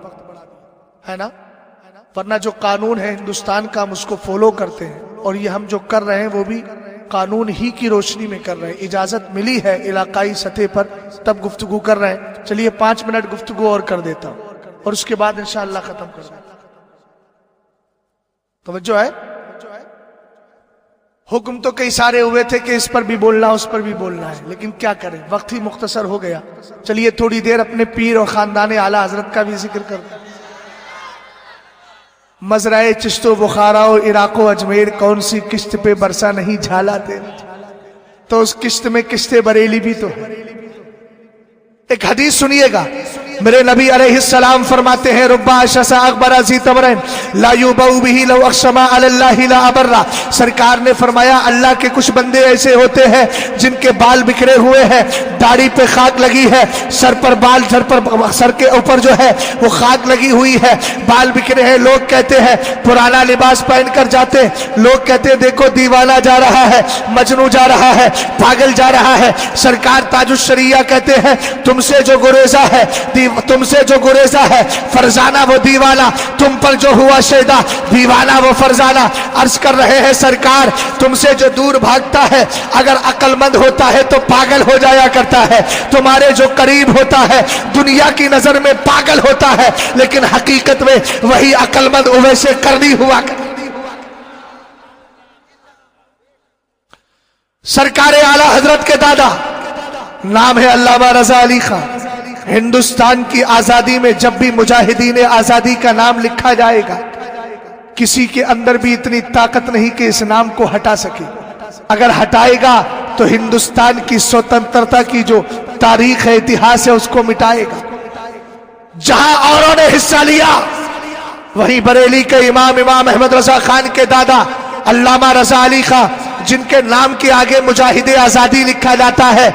ہے نا، ورنہ جو قانون ہے ہندوستان کا ہم اس کو فالو کرتے ہیں، اور یہ ہم جو کر رہے ہیں وہ بھی قانون ہی کی روشنی میں کر رہے ہیں، اجازت ملی ہے علاقائی سطح پر تب گفتگو کر رہے ہیں۔ چلیے 5 منٹ گفتگو اور کر دیتا ہوں اور اس کے بعد انشاءاللہ ختم کر دیتا ہوں۔ توجہ ہے؟ حکم تو کئی سارے ہوئے تھے کہ اس پر بھی بولنا اس پر بھی بولنا ہے، لیکن کیا کریں، وقت ہی مختصر ہو گیا۔ چلیے تھوڑی دیر اپنے پیر اور خاندان اعلیٰ حضرت کا بھی ذکر کرتے ہیں۔ مزرعہ چشت و بخارا و عراق و اجمیر، کون سی قسط پہ برسا نہیں جھالا تیرا، تو اس قسط میں قسط بریلی بھی تو ہے۔ ایک حدیث سنیے گا، میرے نبی علیہ السلام فرماتے ہیں ربا اشسا اکبر ذی تمرین لا یبو بہ لو اقسم علی اللہ لا ابرا۔ سرکار نے فرمایا اللہ کے کچھ بندے ایسے ہوتے ہیں جن کے بال بکھرے ہوئے ہیں، داڑھی پہ خاک لگی ہے، سر کے اوپر جو ہے وہ خاک لگی ہوئی ہے، بال بکھرے ہیں، لوگ کہتے ہیں پرانا لباس پہن کر جاتے، لوگ کہتے ہیں دیکھو دیوانہ جا رہا ہے، مجنوں جا رہا ہے، پاگل جا رہا ہے۔ سرکار تاج الشریعہ کہتے ہیں تم سے جو گریزہ ہے فرزانہ وہ دیوانہ، تم پر جو ہوا شیدا دیوانہ وہ فرزانہ۔ عرض کر رہے ہیں سرکار تم سے جو دور بھاگتا ہے اگر عقل مند ہوتا ہے تو پاگل ہو جایا کرتا ہے، تمہارے جو قریب ہوتا ہے دنیا کی نظر میں پاگل ہوتا ہے لیکن حقیقت میں وہی عقل مند ویسے کرنی ہوا کرتی۔ سرکار اعلیٰ حضرت کے دادا نام ہے علامہ رضا علی خان۔ ہندوستان کی آزادی میں جب بھی مجاہدین آزادی کا نام لکھا جائے گا کسی کے اندر بھی اتنی طاقت نہیں کہ اس نام کو ہٹا سکے، اگر ہٹائے گا تو ہندوستان کی سوتنترتا کی جو تاریخ ہے اتہاس ہے اس کو مٹائے گا۔ جہاں اوروں نے حصہ لیا وہیں بریلی کے امام احمد رضا خان کے دادا علامہ رضا علی خان جن کے نام کے آگے مجاہد آزادی لکھا جاتا ہے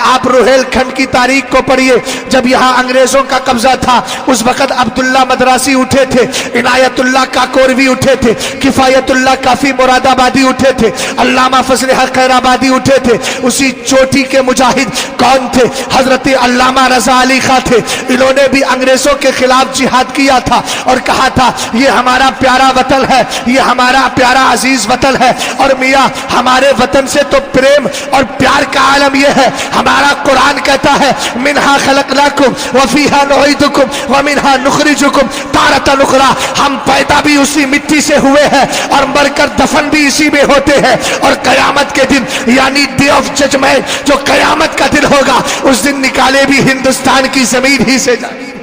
آپ روہیل کھنڈ کی تاریخ کو پڑھیے، جب یہاں انگریزوں کا قبضہ تھا اس وقت عبداللہ مدراسی اٹھے تھے، عنایت اللہ کاکوروی اٹھے تھے، کفایت اللہ کافی مراد آبادی اٹھے تھے، علامہ فضل حق خیر آبادی اٹھے تھے۔ اسی چوٹی کے مجاہد کون تھے؟ حضرت علامہ رضا علی خان تھے۔ انہوں نے بھی انگریزوں کے خلاف جہاد کیا تھا اور کہا تھا یہ ہمارا پیارا وطن ہے، یہ ہمارا پیارا عزیز وطن ہے، اور میاں ہمارے وطن سے تو پریم اور پیار کا عالم یہ ہے، ہمارا قرآن کہتا ہے منہا خلقناکم وفیہا نعیدکم ومنہا نخرجکم تارۃ اخری، ہم پیدا بھی اسی مٹی سے ہوئے ہیں اور مر کر دفن بھی اسی میں ہوتے ہیں، اور قیامت کے دن یعنی ڈے آف ججمنٹ جو قیامت کا دن ہوگا اس دن نکالے بھی ہندوستان کی زمین ہی سے جائے۔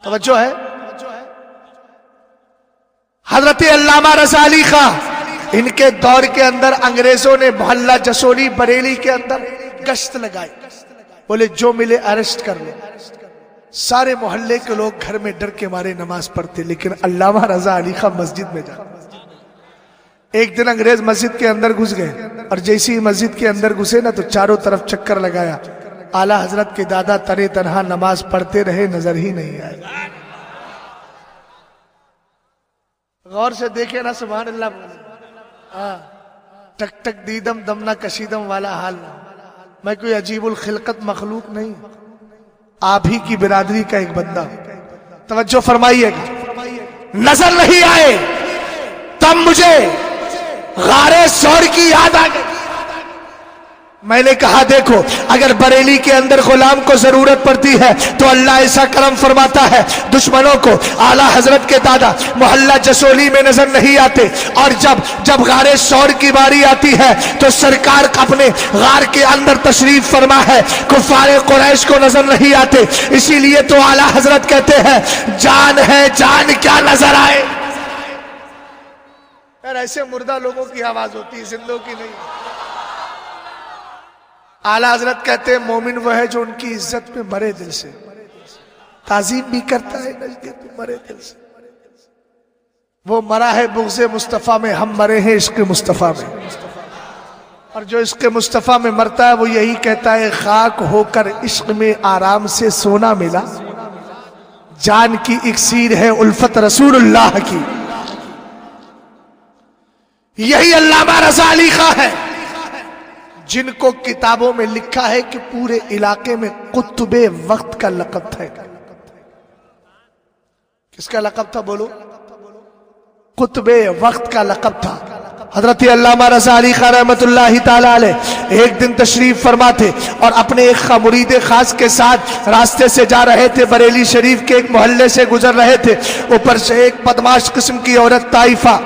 توجہ ہے؟ حضرت علامہ رضا علی خان ان کے دور کے اندر انگریزوں نے محلہ جسولی بریلی کے اندر گشت لگائی، بولے جو ملے اریسٹ کر لو۔ سارے محلے کے لوگ گھر میں ڈر کے مارے نماز پڑھتے، لیکن علامہ رضا علی خان مسجد میں جاتے۔ ایک دن انگریز مسجد کے اندر گھس گئے اور جیسی مسجد کے اندر گھسے نا تو چاروں طرف چکر لگایا، اعلیٰ حضرت کے دادا تنے تنہا نماز پڑھتے رہے، نظر ہی نہیں آئے۔ غور سے دیکھے نا سبحان اللہ، ٹک ٹک دیدم دم نہ کشیدم والا حال۔ میں کوئی عجیب الخلقت مخلوق نہیں، آپ ہی کی برادری کا ایک بندہ۔ توجہ فرمائیے گا، نظر نہیں آئے تب مجھے غار سور کی یاد آ گئی۔ میں نے کہا دیکھو اگر بریلی کے اندر غلام کو ضرورت پڑتی ہے تو اللہ ایسا کرم فرماتا ہے دشمنوں کو اعلیٰ حضرت کے دادا محلہ جسولی میں نظر نہیں آتے، اور جب غار سور کی باری آتی ہے تو سرکار اپنے غار کے اندر تشریف فرما ہے، کفار قریش کو نظر نہیں آتے، اسی لیے تو اعلیٰ حضرت کہتے ہیں جان ہے جان کیا نظر آئے۔ یار ایسے مردہ لوگوں کی آواز ہوتی ہے، زندوں کی نہیں۔ आला हजरत कहते हैं मोमिन वो है जो उनकी इज्जत में मरे दिल से, ताजीम भी करता है नजदीक में मरे दिल से। वो मरा है बुग़्ज़े मुस्तफ़ा में, हम मरे हैं इश्क़ मुस्तफ़ा में। और जो इश्क़ मुस्तफ़ा में मरता है वो यही कहता है खाक होकर इश्क़ में आराम से सोना मिला, जान की इक्सीर है उल्फत रसूलुल्लाह की। यही अल्लामा रज़ा अली खां है जिनको किताबों में लिखा है कि पूरे इलाके में कुतुबे वक्त का लक़ब था। किसका लक़ब था बोलो? कुतुबे वक्त का लक़ब था। हजरत अल्लामा रज़ा अली खां रहमतुल्लाहि ताला अलैह एक दिन तशरीफ फरमा थे और अपने एक मुरीद खास के साथ रास्ते से जा रहे थे। बरेली शरीफ के एक मोहल्ले से गुजर रहे थे। ऊपर से एक बदमाश किस्म की औरत, ताइफा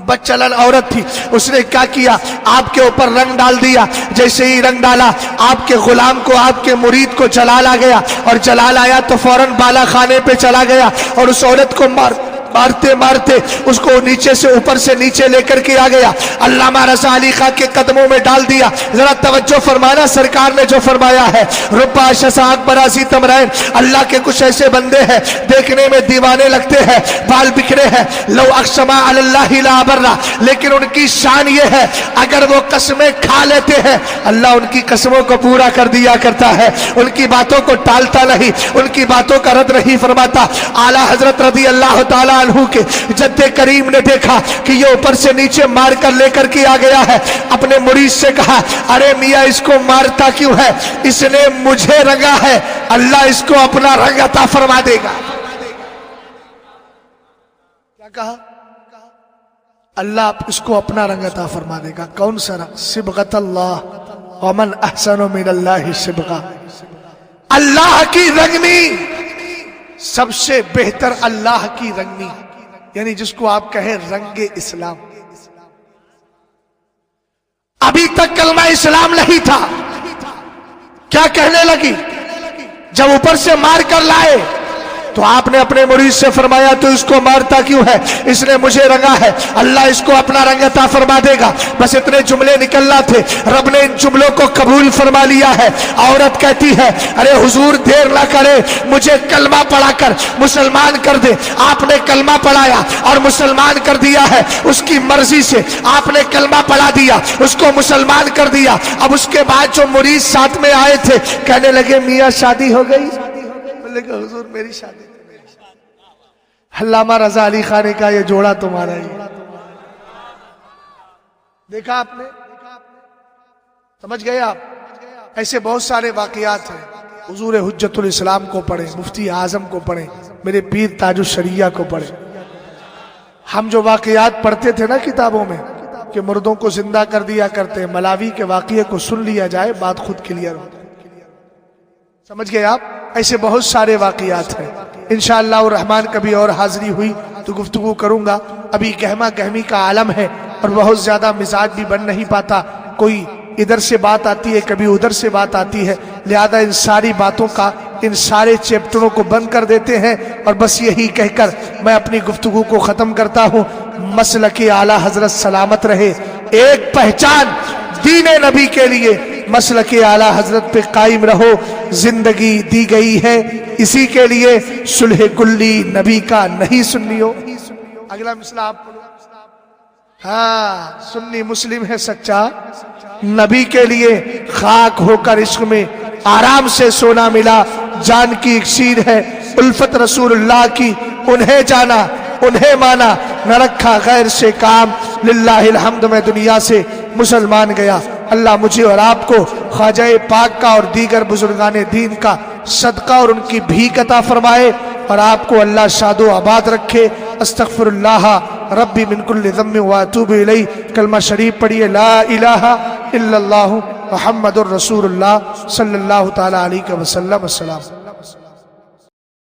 बदचलन औरत थी, उसने क्या किया, आपके ऊपर रंग डाल दिया। जैसे ही रंग डाला, आपके गुलाम को, आपके मुरीद को जलाल आ गया, और जलाल आया तो फौरन बाला खाने पे चला गया और उस औरत को मारते मारते उसको नीचे से ऊपर से नीचे लेकर के आ गया, अल्लामा रज़ा अली खां के कदमों में डाल दिया। जरा तवज्जो फरमाना, सरकार ने जो फरमाया है, रुब्बा शसा अकबरासी तमरैन, अल्लाह के कुछ ऐसे बंदे हैं देखने में दीवाने लगते हैं, बाल बिखरे हैं, लो अक़समा अलल्लाहि ला बर्रा, लेकिन उनकी शान ये है अगर वो कसमें खा लेते हैं अल्लाह उनकी कसमों को पूरा कर दिया करता है, उनकी बातों को टालता नहीं, उनकी बातों का रद्द नहीं फरमाता। आला हजरत रज़ी अल्लाह ताला अन्हु के जद्दे करीम ने देखा कि ये ऊपर से नीचे मार कर लेकर के आ गया है। अपने मुरीद से कहा, अरे मियाँ इसको मारता क्यों है? इसने मुझे रंगा है, अल्लाह इसको अपना रंग अता फरमा देगा। क्या कहा? अल्लाह इसको अपना रंग अता फरमा देगा। कौन सा रंग? सिबगतल्लाह वमन अहसनु मिनल्लाहि सिबगा, अल्लाह की रंगनी, सबसे बेहतर अल्लाह की रंगनी, यानी जिसको आप कहें रंगे इस्लाम। अभी तक कलमा इस्लाम नहीं था, क्या कहने लगी? जब ऊपर से मार कर लाए तो आपने अपने मुरीद से फरमाया तो इसको मारता क्यों है? इसने मुझे रंगा है, अल्लाह इसको अपना रंग अता फरमा देगा। बस इतने जुमले निकलना थे, रब ने इन जुमलों को कबूल फरमा लिया है। औरत कहती है, अरे हुजूर देर ना करे, मुझे कलमा पढ़ाकर मुसलमान कर दे। आपने कलमा पढ़ाया और मुसलमान कर दिया है, उसकी मर्जी से आपने कलमा पढ़ा दिया, उसको मुसलमान कर दिया। अब उसके बाद जो मुरीद साथ में आए थे कहने लगे, मियाँ शादी हो गई? बोले हुजूर मेरी शादी। अल्लामा रज़ा अली खां ने कहा, ये जोड़ा तुम्हारा ही। देखा आपने? समझ गए आप? ऐसे बहुत सारे वाकयात हैं। हुजूर हुज्जतुल इस्लाम को पढ़े, मुफ्ती आजम को पढ़े, मेरे पीर ताजुश शरिया को पढ़े। हम जो वाकयात पढ़ते थे ना किताबों में कि मुर्दों को जिंदा कर दिया करते, मलावी के वाकये को सुन लिया जाए, बात खुद क्लियर हो। समझ गए आप? ऐसे बहुत सारे वाकयात हैं। इंशाअल्लाह रहमान कभी और हाजिरी हुई तो गुफ्तगू करूंगा। अभी गहमा गहमी का आलम है और बहुत ज्यादा मिजाज भी बन नहीं पाता, कोई इधर से बात आती है, कभी उधर से बात आती है, लिहाजा इन सारी बातों का, इन सारे चैप्टरों को बंद कर देते हैं और बस यही कहकर मैं अपनी गुफ्तगू को खत्म करता हूँ। मसलके आला हजरत सलामत रहे, एक पहचान दीने नबी के लिए मसलके आला हजरत पे कायम रहो। जिंदगी दी गई है इसी के लिए, सुलह कुल्ली नबी का नहीं सुन्नियो। अगला मिसला आप बोलो। हाँ, सुन्नी मुस्लिम है सच्चा, नबी के लिए खाक होकर इश्क में आराम से सोना मिला, जान की इक्सीर है उल्फत रसूलुल्लाह की। उन्हें जाना, उन्हें माना, न रखा गैर से काम, लिल्लाहिल हम्द में दुनिया से मुसलमान गया। अल्लाह मुझे और आपको ख्वाजा पाक का और दीगर बुजुर्गाने दीन का सदका और उनकी भीख अता फरमाए और आपको अल्लाह शादो आबाद रखे। अस्तगफिरुल्लाह रब्बी मिन कुल्लि ज़म्बिन व अतूबु इलैहि। कलमा शरीफ पढ़िए, ला इलाहा इल्लल्लाहु मुहम्मदुर रसूलुल्लाह सल्लल्लाहु तआला अलैहि वसल्लम। अस्सलाम।